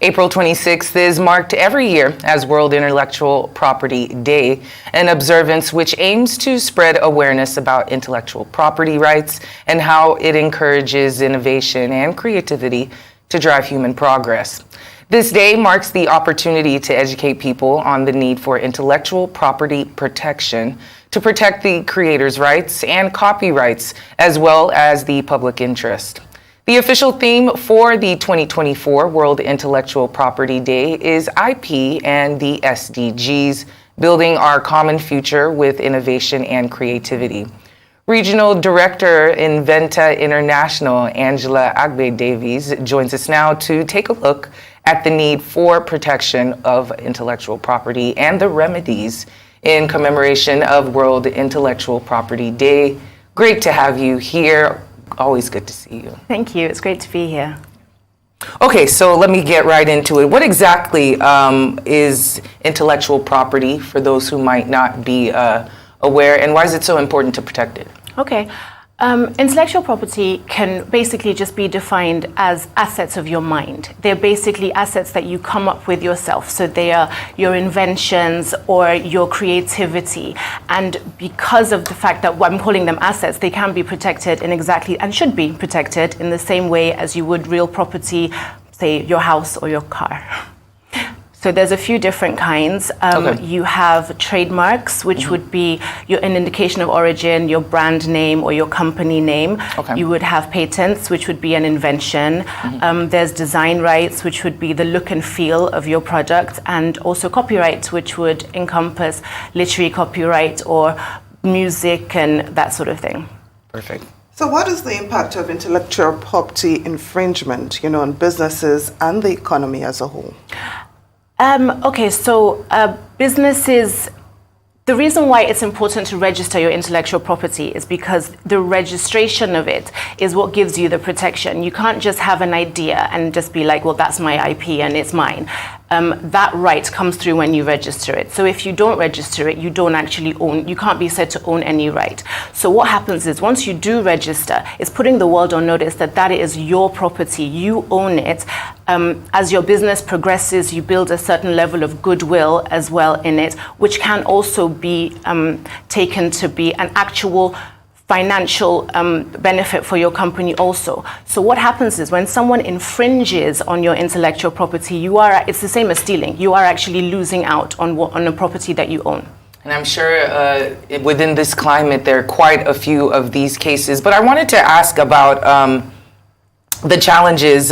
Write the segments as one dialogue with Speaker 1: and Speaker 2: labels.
Speaker 1: April 26th is marked every year as World Intellectual Property Day, an observance which aims to spread awareness about intellectual property rights and how it encourages innovation and creativity to drive human progress. This day marks the opportunity to educate people on the need for intellectual property protection to protect the creator's rights and copyrights, as well as the public interest. The official theme for the 2024 World Intellectual Property Day is IP and the SDGs, building our common future with innovation and creativity. Regional Director Inventa International, Angela Agbe Davies, joins us now to take a look at the need for protection of intellectual property and the remedies in commemoration of World Intellectual Property Day. Great to have you here. Always good to see you.
Speaker 2: Thank you. It's great to be here.
Speaker 1: Okay, so let me get right into it. What exactly is intellectual property for those who might not be aware, and why is it so important to protect it?
Speaker 2: Okay. Intellectual property can basically just be defined as assets of your mind. They're basically assets that you come up with yourself. So they are your inventions or your creativity. And because of the fact that I'm calling them assets, they can be protected in exactly, and should be protected in the same way as you would real property, say your house or your car. So there's a few different kinds.
Speaker 1: Okay.
Speaker 2: You have trademarks, which would be an indication of origin, your brand name or your company name.
Speaker 1: Okay.
Speaker 2: You would have patents, which would be an invention. There's design rights, which would be the look and feel of your product, and also copyright, which would encompass literary copyright or music and that sort of thing.
Speaker 1: Perfect.
Speaker 3: So what is the impact of intellectual property infringement, on businesses and the economy as a whole?
Speaker 2: Okay, so businesses, the reason why it's important to register your intellectual property is because the registration of it is what gives you the protection. You can't just have an idea and just be like, well, that's my IP and it's mine. That right comes through when you register it. So if you don't register it, you don't actually own, you can't be said to own any right. So what happens is once you do register, it's putting the world on notice that that is your property, you own it. As your business progresses, you build a certain level of goodwill as well in it, which can also be taken to be an actual financial benefit for your company also. So what happens is when someone infringes on your intellectual property, it's the same as stealing. You are actually losing out on a property that you own.
Speaker 1: And I'm sure within this climate, there are quite a few of these cases. But I wanted to ask about the challenges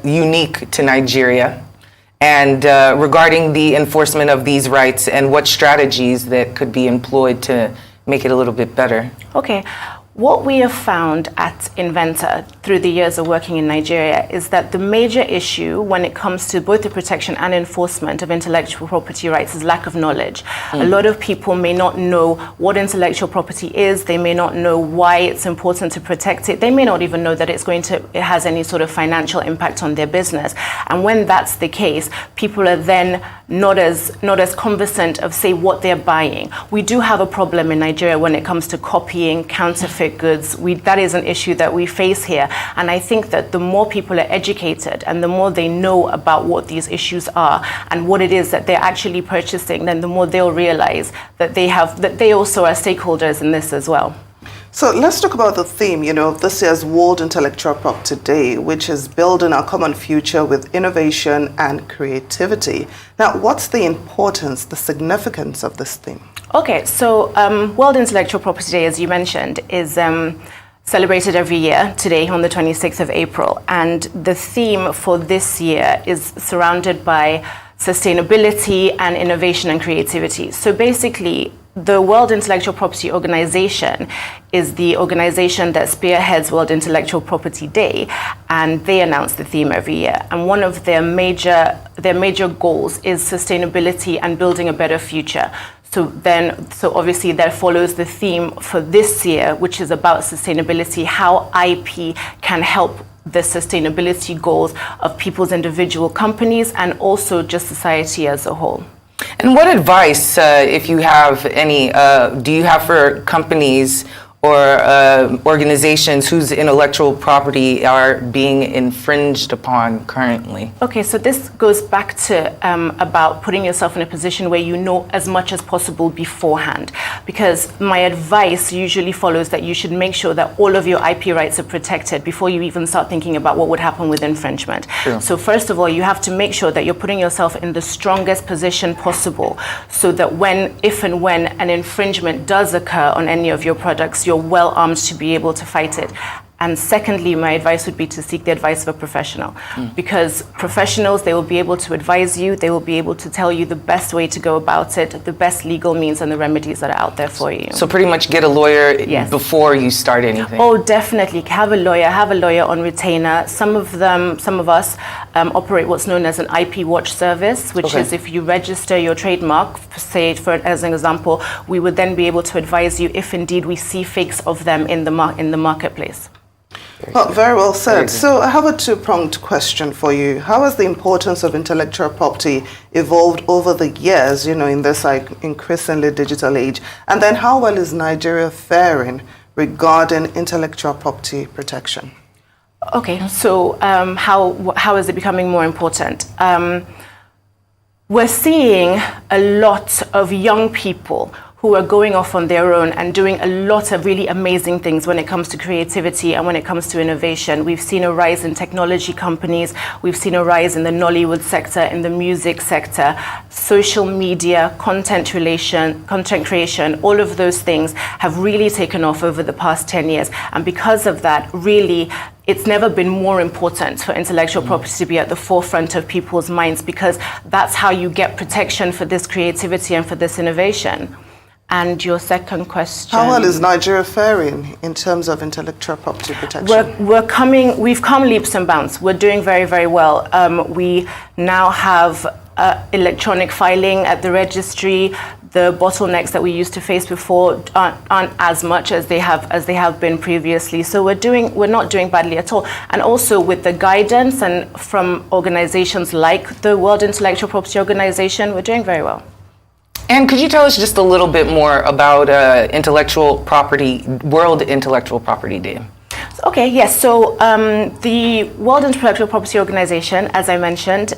Speaker 1: unique to Nigeria and regarding the enforcement of these rights and what strategies that could be employed to make it a little bit better.
Speaker 2: Okay. What we have found at Inventa through the years of working in Nigeria is that the major issue when it comes to both the protection and enforcement of intellectual property rights is lack of knowledge. A lot of people may not know what intellectual property is. They may not know why it's important to protect it. They may not even know that it has any sort of financial impact on their business. And when that's the case, people are then not as conversant of, say, what they're buying. We do have a problem in Nigeria when it comes to copying, counterfeit goods. That is an issue that we face here. And I think that the more people are educated and the more they know about what these issues are and what it is that they're actually purchasing, then the more they'll realize that they also are stakeholders in this as well.
Speaker 3: So let's talk about the theme, this year's World Intellectual Property Day, which is building our common future with innovation and creativity. Now, what's the importance, the significance of this theme?
Speaker 2: Okay, so World Intellectual Property Day, as you mentioned, is celebrated every year today on the 26th of April. And the theme for this year is surrounded by sustainability and innovation and creativity. So basically, the World Intellectual Property Organization is the organization that spearheads World Intellectual Property Day, and they announce the theme every year. And one of their major goals is sustainability and building a better future. So obviously that follows the theme for this year, which is about sustainability, how IP can help the sustainability goals of people's individual companies and also just society as a whole.
Speaker 1: And what advice, if you have any, do you have for companies or organizations whose intellectual property are being infringed upon currently?
Speaker 2: Okay, so this goes back to about putting yourself in a position where you know as much as possible beforehand. Because my advice usually follows that you should make sure that all of your IP rights are protected before you even start thinking about what would happen with infringement.
Speaker 1: Sure.
Speaker 2: So first of all, you have to make sure that you're putting yourself in the strongest position possible so that if and when an infringement does occur on any of your products, you're well armed to be able to fight it. And secondly, my advice would be to seek the advice of a professional, because professionals, they will be able to advise you, they will be able to tell you the best way to go about it, the best legal means and the remedies that are out there for you.
Speaker 1: So pretty much get a lawyer
Speaker 2: Yes.
Speaker 1: before you start anything.
Speaker 2: Oh, definitely. Have a lawyer on retainer. Some of us operate what's known as an IP watch service, which
Speaker 1: Okay.
Speaker 2: is if you register your trademark, say as an example, we would then be able to advise you if indeed we see fakes of them in the marketplace.
Speaker 3: Well, very well said. So I have a two-pronged question for you. How has the importance of intellectual property evolved over the years, in this increasingly digital age? And then how well is Nigeria faring regarding intellectual property protection?
Speaker 2: Okay, so how is it becoming more important? We're seeing a lot of young people who are going off on their own and doing a lot of really amazing things when it comes to creativity and when it comes to innovation. We've seen a rise in technology companies. We've seen a rise in the Nollywood sector, in the music sector, social media, content creation, all of those things have really taken off over the past 10 years. And because of that, really, it's never been more important for intellectual property to be at the forefront of people's minds, because that's how you get protection for this creativity and for this innovation. And your second question.
Speaker 3: How well is Nigeria faring in terms of intellectual property protection?
Speaker 2: We've come leaps and bounds. We're doing very, very well. We now have electronic filing at the registry. The bottlenecks that we used to face before aren't as much as they have been previously. So we're not doing badly at all. And also with the guidance and from organizations like the World Intellectual Property Organization, we're doing very well.
Speaker 1: And could you tell us just a little bit more about World Intellectual Property Day?
Speaker 2: Okay, yes. So the World Intellectual Property Organization, as I mentioned,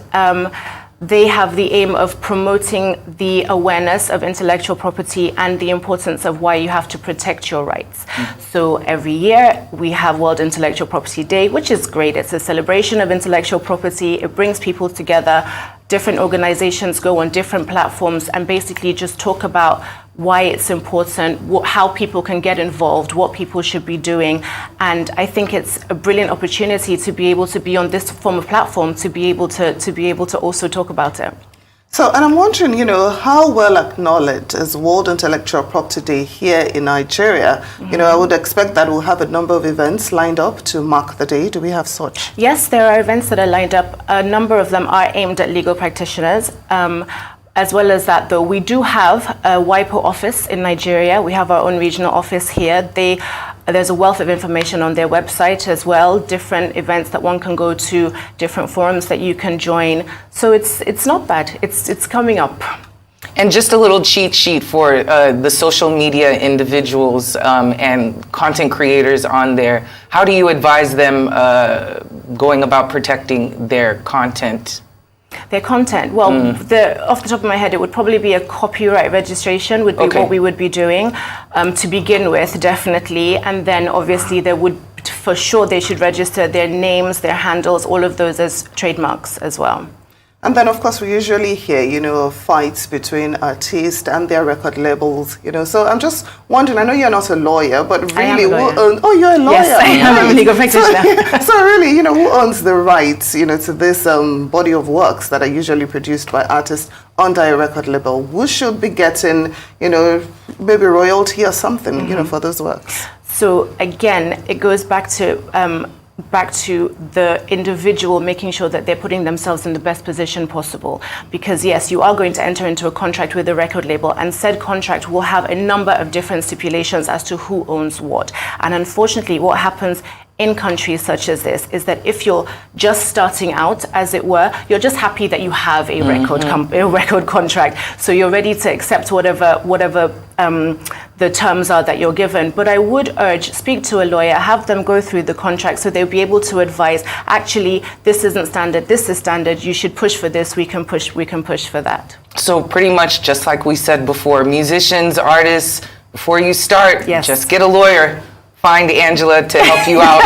Speaker 2: they have the aim of promoting the awareness of intellectual property and the importance of why you have to protect your rights. So every year we have World Intellectual Property Day, which is great. It's a celebration of intellectual property. It brings people together. Different organizations go on different platforms and basically just talk about why it's important, how people can get involved, what people should be doing. And I think it's a brilliant opportunity to be able to be on this form of platform, to be able to also talk about it.
Speaker 3: So, and I'm wondering, how well acknowledged is World Intellectual Property Day here in Nigeria? I would expect that we'll have a number of events lined up to mark the day. Do we have such?
Speaker 2: Yes, there are events that are lined up. A number of them are aimed at legal practitioners. As well as that, though, we do have a WIPO office in Nigeria. We have our own regional office here. There's a wealth of information on their website as well, different events that one can go to, different forums that you can join. So it's not bad. It's coming up.
Speaker 1: And just a little cheat sheet for the social media individuals and content creators on there. How do you advise them going about protecting their content?
Speaker 2: Their content. Well, off the top of my head, it would probably be a copyright registration would be what we would be doing to begin with, definitely. And then obviously for sure they should register their names, their handles, all of those as trademarks as well.
Speaker 3: And then, of course, we usually hear, fights between artists and their record labels, So I'm just wondering, I know you're not a lawyer, but really,
Speaker 2: you're a
Speaker 3: lawyer.
Speaker 2: Yes, I am a legal practitioner.
Speaker 3: So really, who owns the rights, to this body of works that are usually produced by artists under a record label? Who should be getting, maybe royalty or something, for those works?
Speaker 2: So again, it goes back to the individual making sure that they're putting themselves in the best position possible. Because yes, you are going to enter into a contract with the record label, and said contract will have a number of different stipulations as to who owns what. And unfortunately, what happens in countries such as this is that if you're just starting out, as it were, you're just happy that you have a record contract, so you're ready to accept whatever the terms are that you're given. But I would urge, speak to a lawyer, have them go through the contract so they'll be able to advise, actually, this isn't standard, this is standard, you should push for this, we can push for that.
Speaker 1: So pretty much just like we said before, musicians, artists, before you start, just get a lawyer. Find Angela to help you out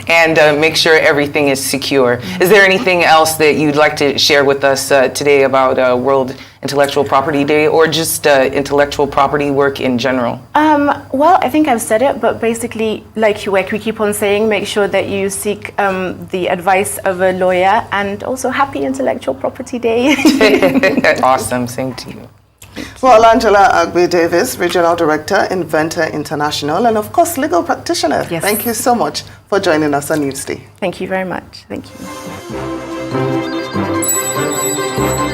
Speaker 1: and make sure everything is secure. Is there anything else that you'd like to share with us today about World Intellectual Property Day, or just intellectual property work in general?
Speaker 2: Well, I think I've said it, but basically, like we keep on saying, make sure that you seek the advice of a lawyer, and also happy Intellectual Property Day.
Speaker 1: Awesome, same to you.
Speaker 3: Well, Angela Agbe Davies, Regional Director, Inventor International, and of course, legal practitioner.
Speaker 2: Yes.
Speaker 3: Thank you so much for joining us on Newsday.
Speaker 2: Thank you very much. Thank you.